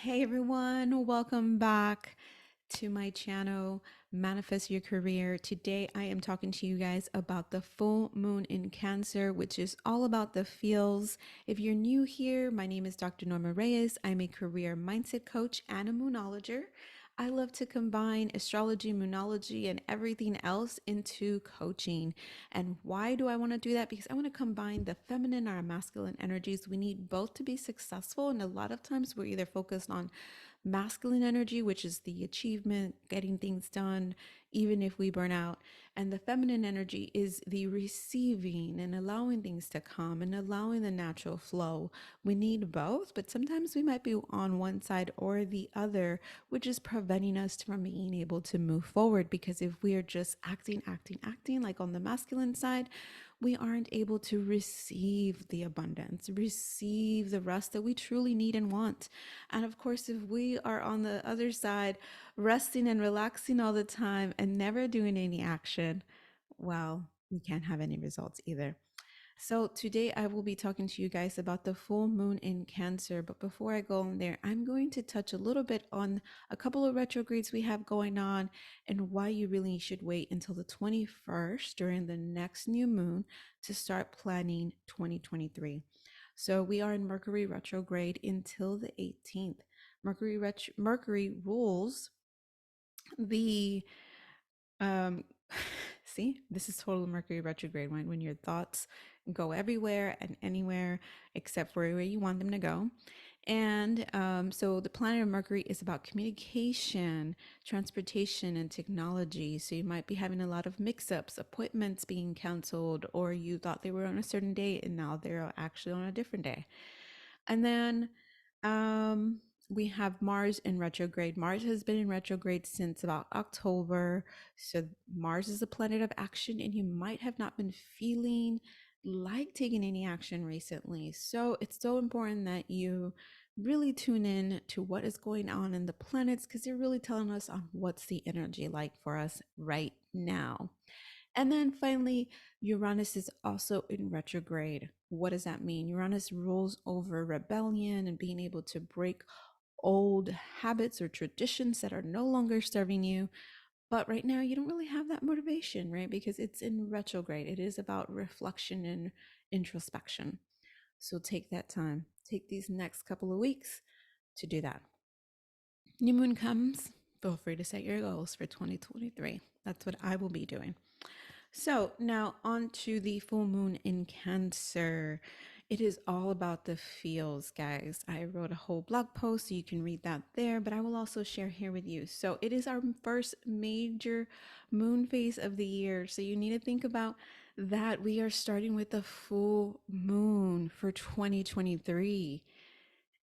Hey everyone, welcome back to my channel, Manifest Your Career. Today I am talking to you guys about the full moon in Cancer, which is all about the feels. If you're new here, my name is Dr. Norma Reyes. I'm a career mindset coach and a moonologer. I love to combine astrology, moonology, and everything else into coaching. And why do I want to do that? Because I want to combine the feminine and our masculine energies. We need both to be successful. And a lot of times we're either focused on masculine energy, which is the achievement, getting things done, even if we burn out. And the feminine energy is the receiving and allowing things to come and allowing the natural flow. We need both, but sometimes we might be on one side or the other, which is preventing us from being able to move forward. Because if we are just acting like on the masculine side, we aren't able to receive the abundance, receive the rest that we truly need and want. And of course, if we are on the other side, resting and relaxing all the time and never doing any action, well, we can't have any results either. So today I will be talking to you guys about the full moon in Cancer. But before I go on there, I'm going to touch a little bit on a couple of retrogrades we have going on and why you really should wait until the 21st during the next new moon to start planning 2023. So we are in Mercury retrograde until the 18th. Mercury rules the um, see, this is total Mercury retrograde when your thoughts go everywhere and anywhere except for where you want them to go. And so the planet of Mercury is about communication, transportation, and technology. So you might be having a lot of mix ups, appointments being canceled, or you thought they were on a certain day and now they're actually on a different day. And then we have Mars in retrograde. Mars has been in retrograde since about October. So Mars is a planet of action, and you might have not been feeling like taking any action recently. So it's so important that you really tune in to what is going on in the planets because they're really telling us on what's the energy like for us right now. And then finally, Uranus is also in retrograde. What does that mean? Uranus rules over rebellion and being able to break old habits or traditions that are no longer serving you. But right now, you don't really have that motivation, right? Because it's in retrograde. It is about reflection and introspection. So take that time, take these next couple of weeks to do that. New moon comes, feel free to set your goals for 2023. That's what I will be doing. So now on to the full moon in Cancer. It is all about the feels, guys. I wrote a whole blog post, so you can read that there, but I will also share here with you. So it is our first major moon phase of the year. So you need to think about that. We are starting with the full moon for 2023.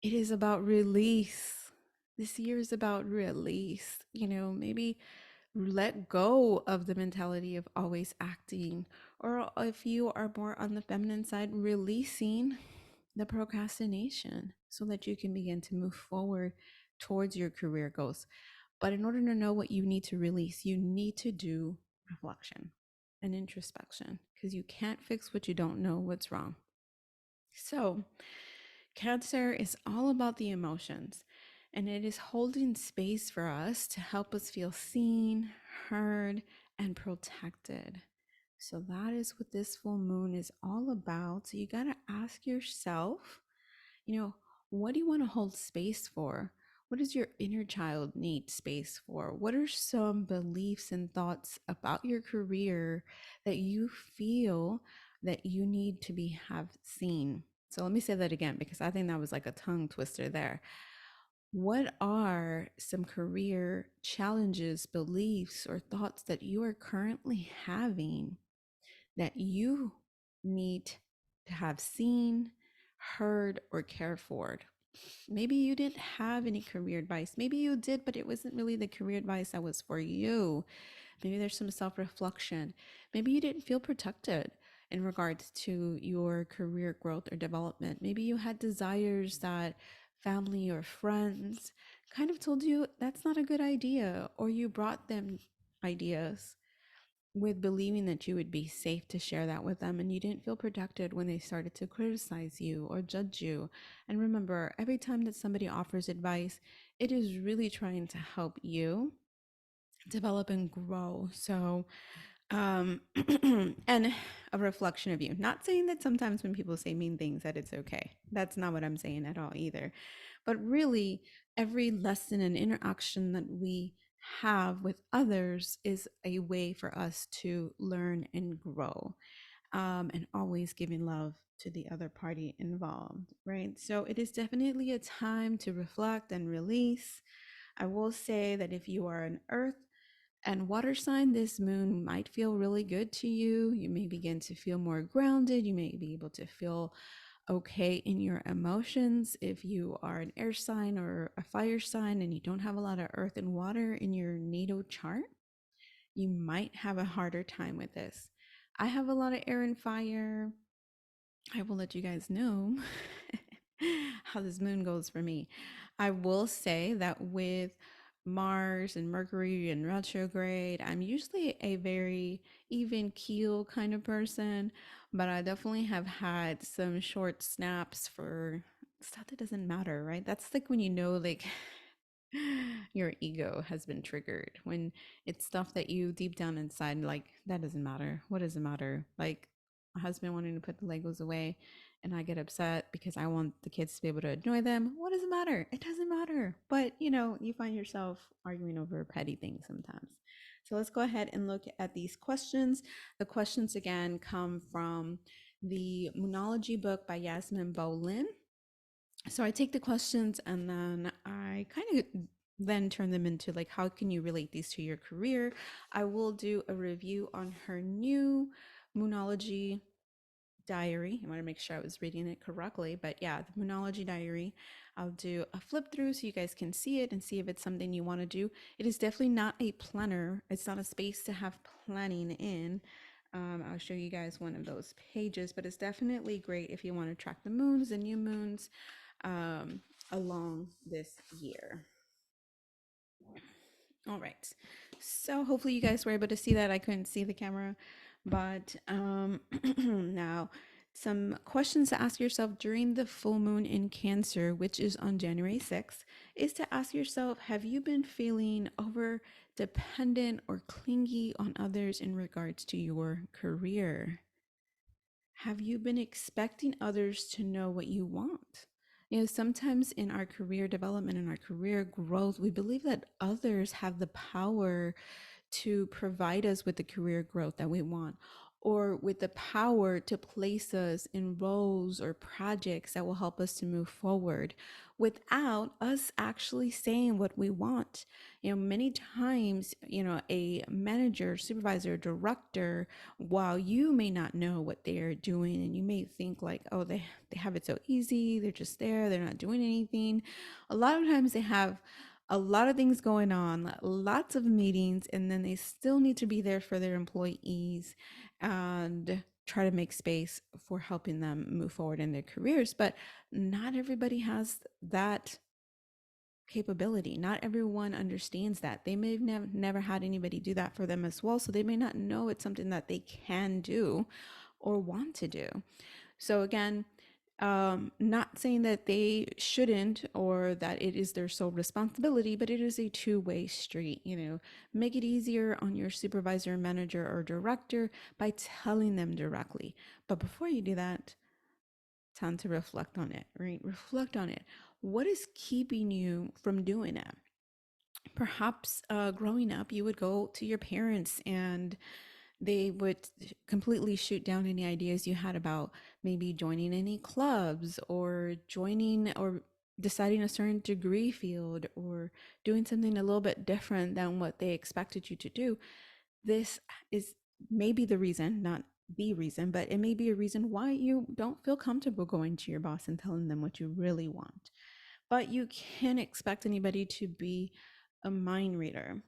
It is about release. This year is about release. Maybe let go of the mentality of always acting, or if you are more on the feminine side, releasing the procrastination so that you can begin to move forward towards your career goals. But in order to know what you need to release, you need to do reflection and introspection because you can't fix what you don't know what's wrong. So Cancer is all about the emotions, and it is holding space for us to help us feel seen, heard, and protected. So that is what this full moon is all about. So you got to ask yourself, you know, what do you want to hold space for? What does your inner child need space for? What are some beliefs and thoughts about your career that you feel that you need to be have seen? So let me say that again because I think that was like a tongue twister there. What are some career challenges, beliefs, or thoughts that you are currently having that you need to have seen, heard, or cared for? Maybe you didn't have any career advice. Maybe you did, but it wasn't really the career advice that was for you. Maybe there's some self reflection. Maybe you didn't feel protected in regards to your career growth or development. Maybe you had desires that family or friends kind of told you that's not a good idea, or you brought them ideas with believing that you would be safe to share that with them, and you didn't feel protected when they started to criticize you or judge you. And remember, every time that somebody offers advice, it is really trying to help you develop and grow. So, um and a reflection of you. Not saying that sometimes when people say mean things that it's okay. That's not what I'm saying at all either. But really, every lesson and interaction that we have with others is a way for us to learn and grow, and always giving love to the other party involved, right? So it is definitely a time to reflect and release. I will say that if you are an earth and water sign, this moon might feel really good to you. You may begin to feel more grounded. You may be able to feel okay in your emotions. If you are an air sign or a fire sign and you don't have a lot of earth and water in your natal chart, you might have a harder time with this. I have a lot of air and fire. I will let you guys know how this moon goes for me. I will say that with Mars and Mercury and retrograde, I'm usually a very even keel kind of person, but I definitely have had some short snaps for stuff that doesn't matter, right? That's like when you know, like, your ego has been triggered, when it's stuff that you deep down inside, like, that doesn't matter. What does it matter? Like, my husband wanting to put the Legos away and I get upset because I want the kids to be able to enjoy them. What does it matter? It doesn't matter. But you find yourself arguing over petty things sometimes. So let's go ahead and look at these questions. The questions again come from the Moonology book by Yasmin Bolin. So I take the questions and then I kind of then turn them into, like, how can you relate these to your career? I will do a review on her new Moonology diary. I want to make sure I was reading it correctly, but yeah, the Moonology diary. I'll do a flip through so you guys can see it and see if it's something you want to do. It is definitely not a planner. It's not a space to have planning in. I'll show you guys one of those pages, but it's definitely great if you want to track the moons and new moons um, along this year. All right. So hopefully you guys were able to see that. I couldn't see the camera, but now some questions to ask yourself during the full moon in Cancer, which is on January 6th, is to ask yourself, have you been feeling over dependent or clingy on others in regards to your career? Have you been expecting others to know what you want? Sometimes in our career development and our career growth, we believe that others have the power to provide us with the career growth that we want, or with the power to place us in roles or projects that will help us to move forward without us actually saying what we want. Many times, a manager, supervisor, director, while you may not know what they're doing and you may think like, oh, they have it so easy, they're just there, they're not doing anything. A lot of times they have a lot of things going on, lots of meetings, and then they still need to be there for their employees and try to make space for helping them move forward in their careers. But not everybody has that capability. Not everyone understands that. They may have never had anybody do that for them as well. So they may not know it's something that they can do or want to do. So again, not saying that they shouldn't or that it is their sole responsibility, but it is a two-way street. Make it easier on your supervisor, manager, or director by telling them directly. But before you do that, time to reflect on it, right? Reflect on it. What is keeping you from doing it? Perhaps growing up, you would go to your parents and they would completely shoot down any ideas you had about maybe joining any clubs or joining or deciding a certain degree field or doing something a little bit different than what they expected you to do. This is maybe the reason, not the reason, but it may be a reason why you don't feel comfortable going to your boss and telling them what you really want. But you can't expect anybody to be a mind reader.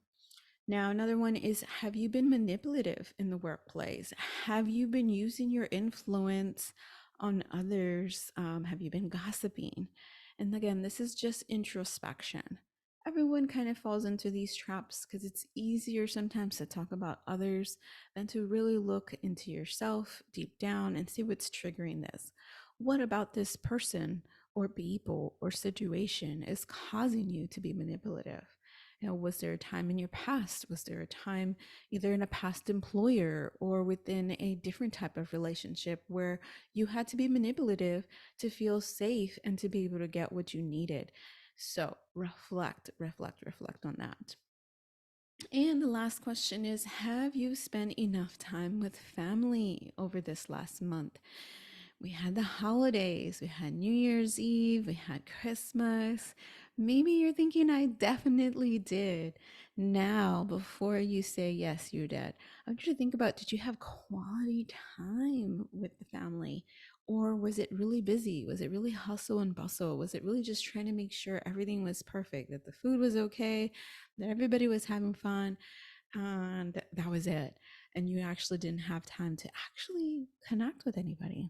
Now, another one is, have you been manipulative in the workplace? Have you been using your influence on others? Have you been gossiping? And again, this is just introspection. everyone kind of falls into these traps because it's easier sometimes to talk about others than to really look into yourself deep down and see what's triggering this. What about this person or people or situation is causing you to be manipulative? You know, was there a time in your past? Was there a time either in a past employer or within a different type of relationship where you had to be manipulative to feel safe and to be able to get what you needed? So reflect on that. And the last question is, have you spent enough time with family over this last month? We had the holidays, we had New Year's Eve, we had Christmas. Maybe you're thinking, I definitely did. Now, before you say yes, you did, I want you to think about, did you have quality time with the family? Or was it really busy? Was it really hustle and bustle? Was it really just trying to make sure everything was perfect, that the food was okay, that everybody was having fun, and that was it? And you actually didn't have time to actually connect with anybody.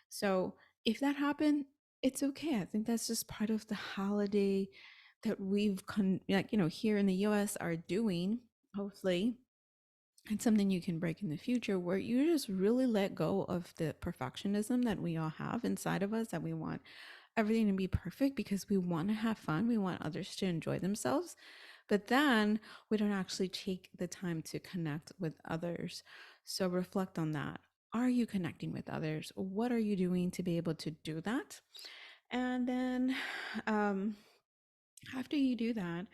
So if that happened, it's okay. I think that's just part of the holiday that here in the US are doing, hopefully. It's something you can break in the future where you just really let go of the perfectionism that we all have inside of us, that we want everything to be perfect because we want to have fun. We want others to enjoy themselves. But then we don't actually take the time to connect with others. So reflect on that. Are you connecting with others? What are you doing to be able to do that? And then um, after you do that,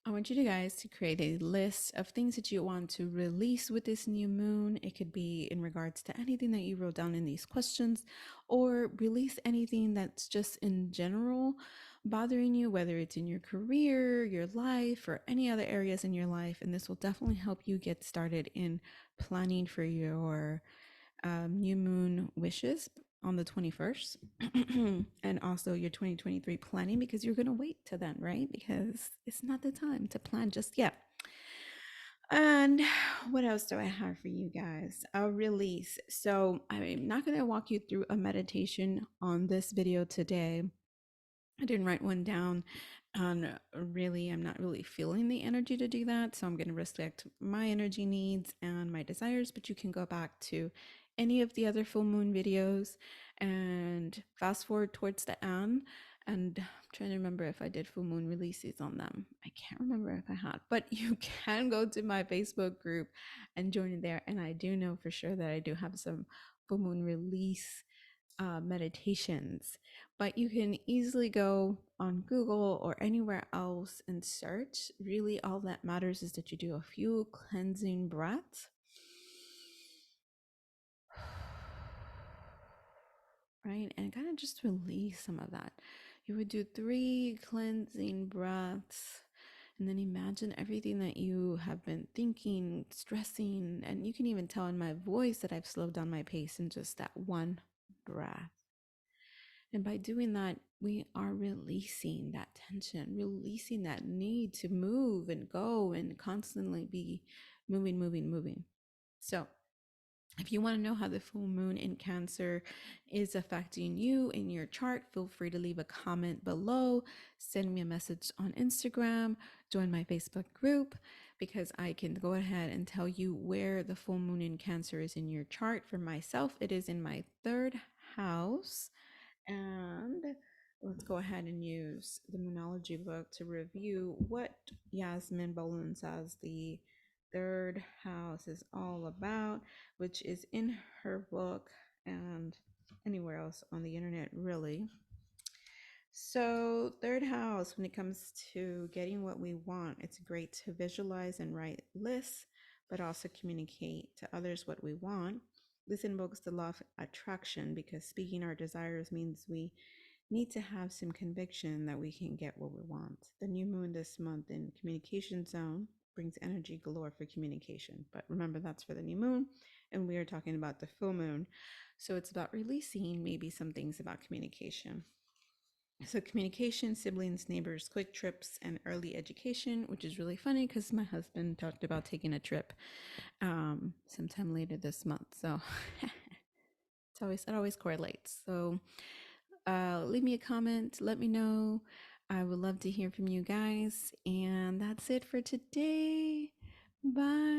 I want you guys to create a list of things that you want to release with this new moon. It could be in regards to anything that you wrote down in these questions, or release anything that's just in general bothering you, whether it's in your career, your life, or any other areas in your life. And this will definitely help you get started in planning for your new moon wishes on the 21st and also your 2023 planning, because you're going to wait till then, right? Because it's not the time to plan just yet. And what else do I have for you guys? A release. So I'm not going to walk you through a meditation on this video today. I didn't write one down. And really, I'm not really feeling the energy to do that. So I'm going to respect my energy needs and my desires. But you can go back to any of the other full moon videos and fast forward towards the end. And I'm trying to remember if I did full moon releases on them. I can't remember if I had, but you can go to my Facebook group and join it there. And I do know for sure that I do have some full moon release meditations, but you can easily go on Google or anywhere else and search. Really, all that matters is that you do a few cleansing breaths, right? And kind of just release some of that. You would do 3 cleansing breaths. And then imagine everything that you have been thinking, stressing, and you can even tell in my voice that I've slowed down my pace in just that one breath. And by doing that, we are releasing that tension, releasing that need to move and go and constantly be moving. So, if you want to know how the full moon in Cancer is affecting you in your chart, feel free to leave a comment below, send me a message on Instagram, join my Facebook group, because I can go ahead and tell you where the full moon in Cancer is in your chart. For myself, it is in my 3rd house. And let's go ahead and use the moonology book to review what Yasmin Boland says the 3rd house is all about, which is in her book and anywhere else on the internet, really. So, 3rd house, when it comes to getting what we want, it's great to visualize and write lists, but also communicate to others what we want. This invokes the law of attraction because speaking our desires means we need to have some conviction that we can get what we want. The new moon this month in communication zone brings energy galore for communication. But remember, that's for the new moon, and we are talking about the full moon. So it's about releasing maybe some things about communication. So communication, siblings, neighbors, quick trips, and early education, which is really funny because my husband talked about taking a trip sometime later this month. So it always correlates. So leave me a comment, let me know I would love to hear from you guys. And that's it for today. Bye.